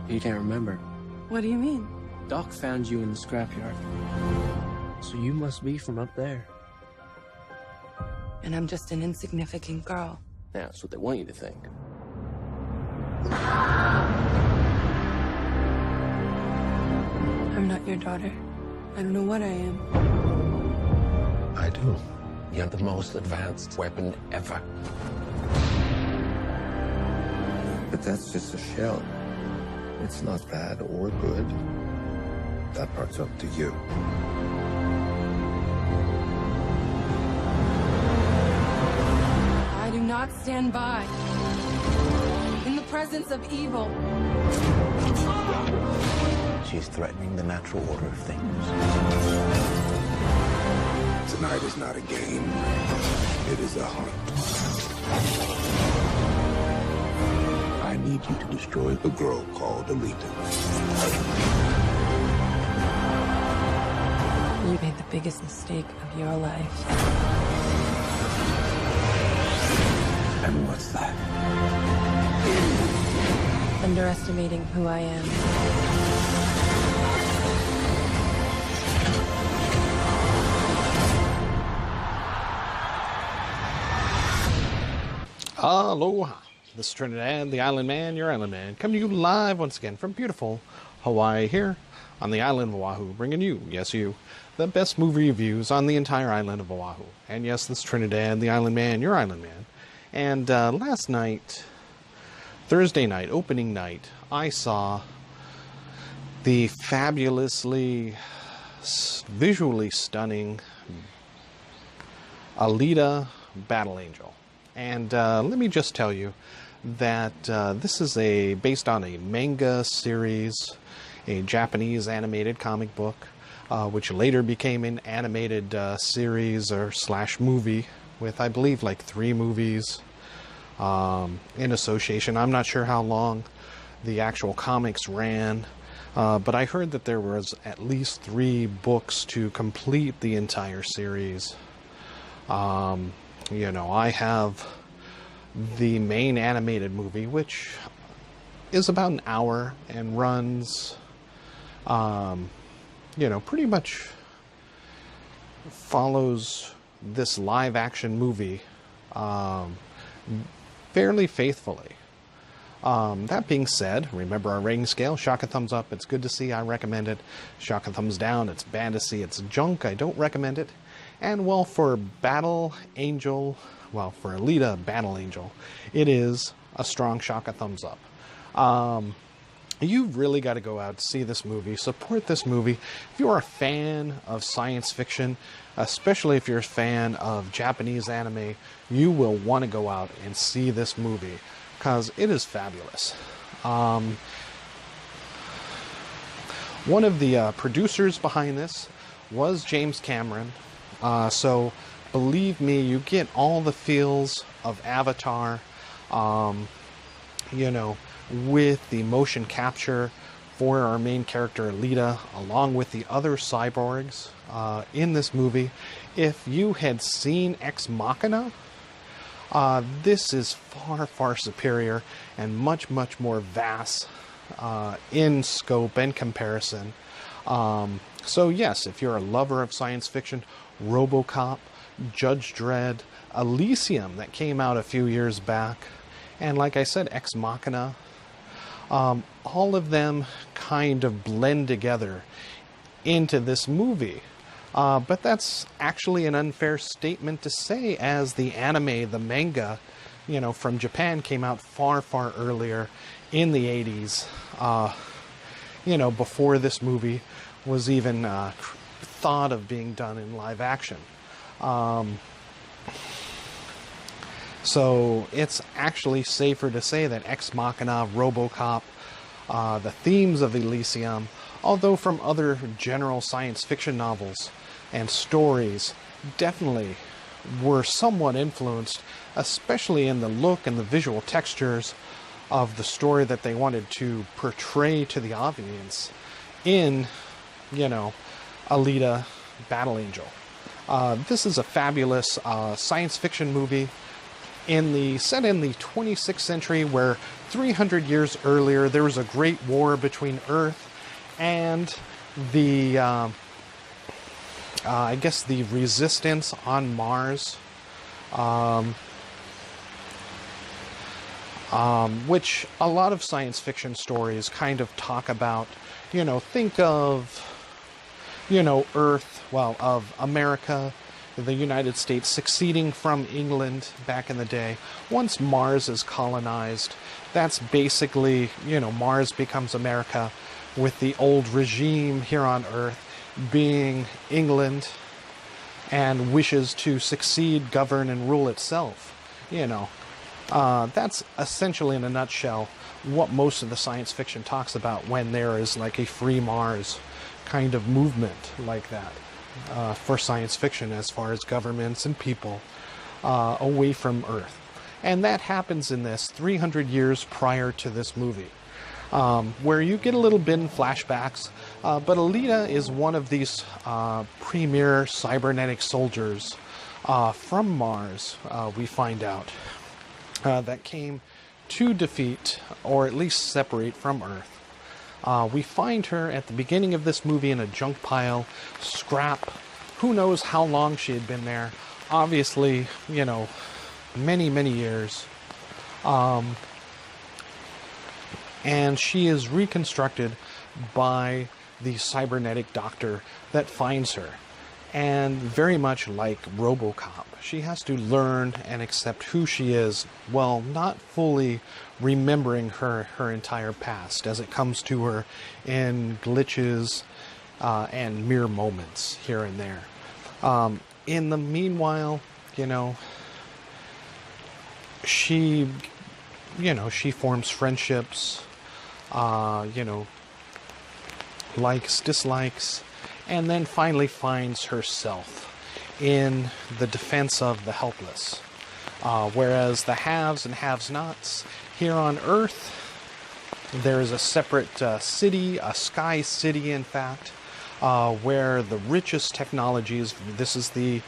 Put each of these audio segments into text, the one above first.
You can't remember. What do you mean? Doc found you in the scrapyard. So you must be from up there. And I'm just an insignificant girl. Yeah, that's what they want you to think. I'm not your daughter. I don't know what I am. I do. You're the most advanced weapon ever. But that's just a shell. It's not bad or good. That part's up to you. I do not stand by in the presence of evil. She's threatening the natural order of things. Tonight is not a game. It is a hunt. I need you to destroy the girl called Alita. You made the biggest mistake of your life. And what's that? Underestimating who I am. Aloha. This is Trinidad the Island Man, your Island Man, coming to you live once again from beautiful Hawaii here on the island of Oahu, bringing you, yes you, the best movie reviews on the entire island of Oahu. And yes, this is Trinidad the Island Man, your Island Man. And last night, Thursday night, opening night, I saw the fabulously, visually stunning Alita Battle Angel. And let me just tell you that this is based on a manga series, a Japanese animated comic book, which later became an animated series or / movie with, I believe, like 3 movies in association. I'm not sure how long the actual comics ran, but I heard that there was at least 3 books to complete the entire series. You know, I have the main animated movie, which is about an hour and runs, you know, pretty much follows this live action movie fairly faithfully. That being said, remember our rating scale. Shock a thumbs up, it's good to see, I recommend it. Shock a thumbs down, it's bad to see, it's junk, I don't recommend it. And well, for Battle Angel, well, for Alita Battle Angel, it is a strong shock a thumbs up. You've really got to go out and see this movie, support this movie. If you're a fan of science fiction, especially if you're a fan of Japanese anime, you will want to go out and see this movie, because it is fabulous. One of the producers behind this was James Cameron. So believe me, you get all the feels of Avatar, you know, with the motion capture for our main character Alita, along with the other cyborgs in this movie. If you had seen Ex Machina, this is far, far superior and much, much more vast in scope and comparison. So yes, if you're a lover of science fiction, RoboCop, Judge Dredd, Elysium that came out a few years back, and like I said, Ex Machina, all of them kind of blend together into this movie. But that's actually an unfair statement to say, as the anime, the manga, you know, from Japan came out far, far earlier in the 80s, you know, before this movie was even thought of being done in live action. So it's actually safer to say that Ex Machina, RoboCop, the themes of Elysium, although from other general science fiction novels and stories, definitely were somewhat influenced, especially in the look and the visual textures of the story that they wanted to portray to the audience in, you know, Alita Battle Angel. This is a fabulous science fiction movie set in the 26th century, where 300 years earlier there was a great war between Earth and the I guess the resistance on Mars, which a lot of science fiction stories kind of talk about. Think of, Earth, of America, the United States seceding from England back in the day. Once Mars is colonized, that's basically, Mars becomes America, with the old regime here on Earth being England, and wishes to succeed, govern, and rule itself. That's essentially, in a nutshell, what most of the science fiction talks about when there is like a free Mars kind of movement like that for science fiction, as far as governments and people away from Earth. And that happens in this 300 years prior to this movie, where you get a little bit in flashbacks, but Alita is one of these premier cybernetic soldiers from Mars, we find out, that came to defeat, or at least separate from Earth. We find her at the beginning of this movie in a junk pile, scrap. Who knows how long she had been there. Obviously, many, many years. And she is reconstructed by the cybernetic doctor that finds her. And very much like RoboCop, she has to learn and accept who she is, while not fully remembering her entire past, as it comes to her in glitches and mere moments here and there. In the meanwhile, she forms friendships, likes, dislikes, and then finally finds herself in the defense of the helpless. Whereas the haves and have-nots here on Earth, there is a separate city, a sky city, in fact, where the richest technologies. This is the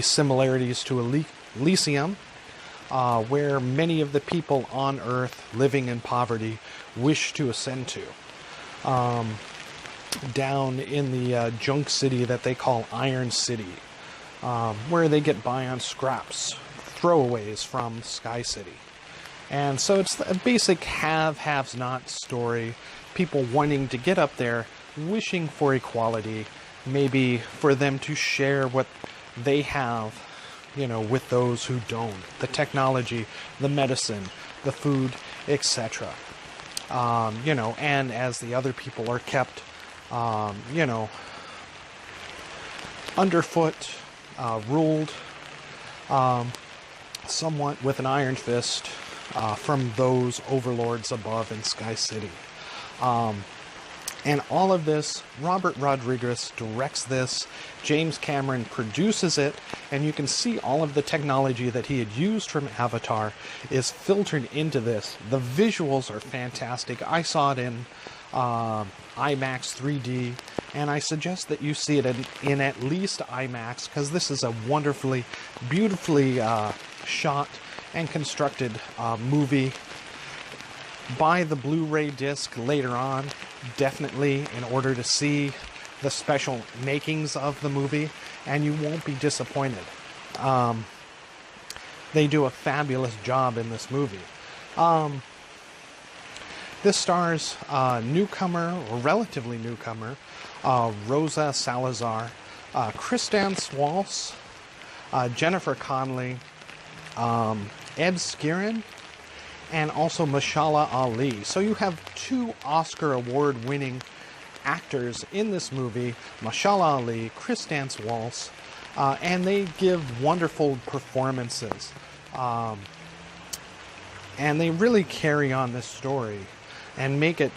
similarities to Elysium, where many of the people on Earth living in poverty wish to ascend to. Down in the junk city that they call Iron City, where they get by on scraps, throwaways from Sky City. And so it's a basic have-not story. People wanting to get up there, wishing for equality, maybe for them to share what they have, with those who don't. The technology, the medicine, the food, etc. And as the other people are kept, underfoot, ruled, somewhat with an iron fist from those overlords above in Sky City. And all of this, Robert Rodriguez directs this, James Cameron produces it, and you can see all of the technology that he had used from Avatar is filtered into this. The visuals are fantastic. I saw it in IMAX 3D, and I suggest that you see it in at least IMAX, because this is a wonderfully, beautifully shot and constructed movie. Buy the Blu-ray disc later on, definitely, in order to see the special makings of the movie, and you won't be disappointed. They do a fabulous job in this movie. This stars newcomer, or relatively newcomer, Rosa Salazar, Kristen Waltz, Jennifer Connelly, Ed Skrein, and also Mashallah Ali. So you have 2 Oscar award-winning actors in this movie, Mashallah Ali, Kristen Waltz, and they give wonderful performances. And they really carry on this story and make it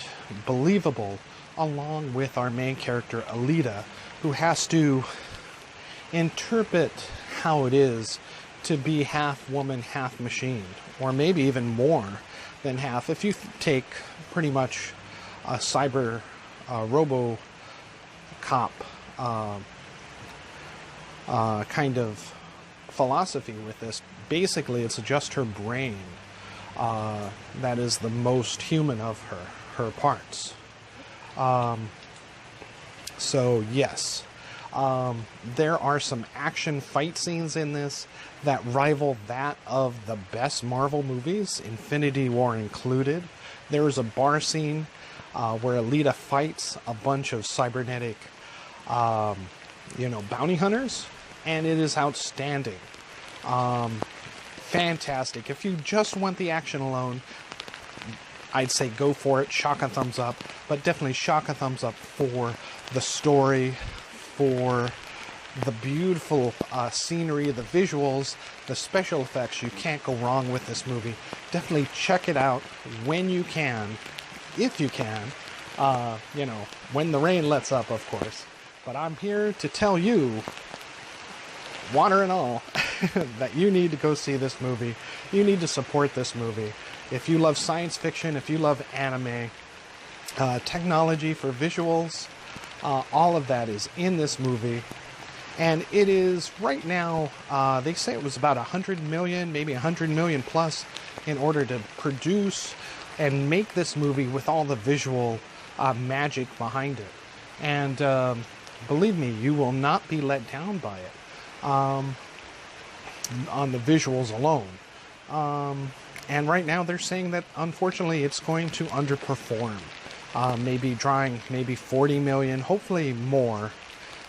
believable, along with our main character, Alita, who has to interpret how it is to be half woman, half machine, or maybe even more than half. If you take pretty much a cyber RoboCop kind of philosophy with this. Basically, it's just her brain that is the most human of her parts. So yes, there are some action fight scenes in this that rival that of the best Marvel movies, Infinity War included. There is a bar scene where Alita fights a bunch of cybernetic, bounty hunters, and it is outstanding. Fantastic. If you just want the action alone, I'd say go for it. Shock a thumbs up, but definitely shock a thumbs up for the story, for the beautiful scenery, the visuals, the special effects. You can't go wrong with this movie. Definitely check it out when you can, if you can, when the rain lets up, of course. But I'm here to tell you, water and all, that you need to go see this movie. You need to support this movie. If you love science fiction, if you love anime, technology for visuals, all of that is in this movie. And it is, right now, they say it was about 100 million, maybe 100 million plus, in order to produce and make this movie with all the visual magic behind it. And believe me, you will not be let down by it on the visuals alone. And right now they're saying that, unfortunately, it's going to underperform. Maybe drawing maybe 40 million, hopefully more.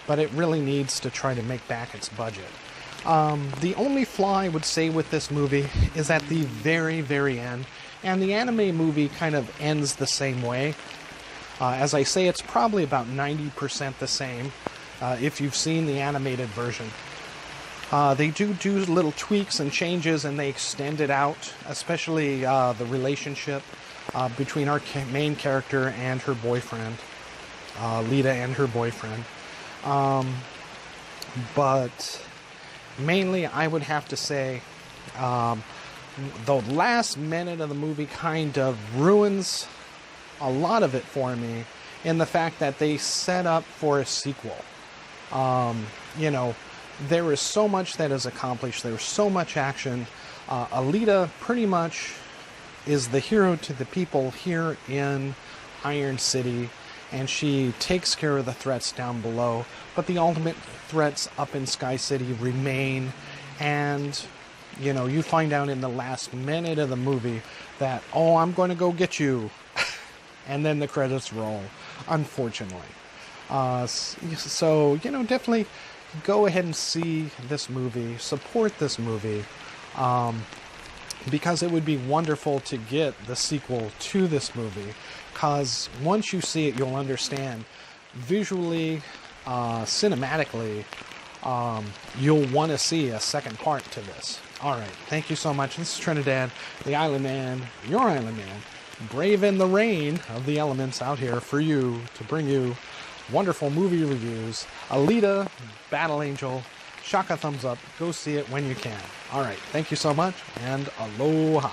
But it really needs to try to make back its budget. The only flaw I would say with this movie is at the very, very end. And the anime movie kind of ends the same way. As I say, it's probably about 90% the same if you've seen the animated version. They do little tweaks and changes, and they extend it out, especially the relationship between our main character and her boyfriend, Lita and her boyfriend. But mainly I would have to say the last minute of the movie kind of ruins a lot of it for me, in the fact that they set up for a sequel. There is so much that is accomplished. There's so much action. Alita pretty much is the hero to the people here in Iron City, and she takes care of the threats down below. But the ultimate threats up in Sky City remain, and you find out in the last minute of the movie that, oh, I'm going to go get you. And then the credits roll, unfortunately. So, definitely go ahead and see this movie, support this movie, because it would be wonderful to get the sequel to this movie, because once you see it, you'll understand visually, cinematically, you'll want to see a second part to this. Alright, thank you so much. This is Trinidad, the Island Man, your Island Man, braving the rain of the elements out here for you, to bring you wonderful movie reviews. Alita Battle Angel. Shock a thumbs up. Go see it when you can. Alright, thank you so much, and aloha.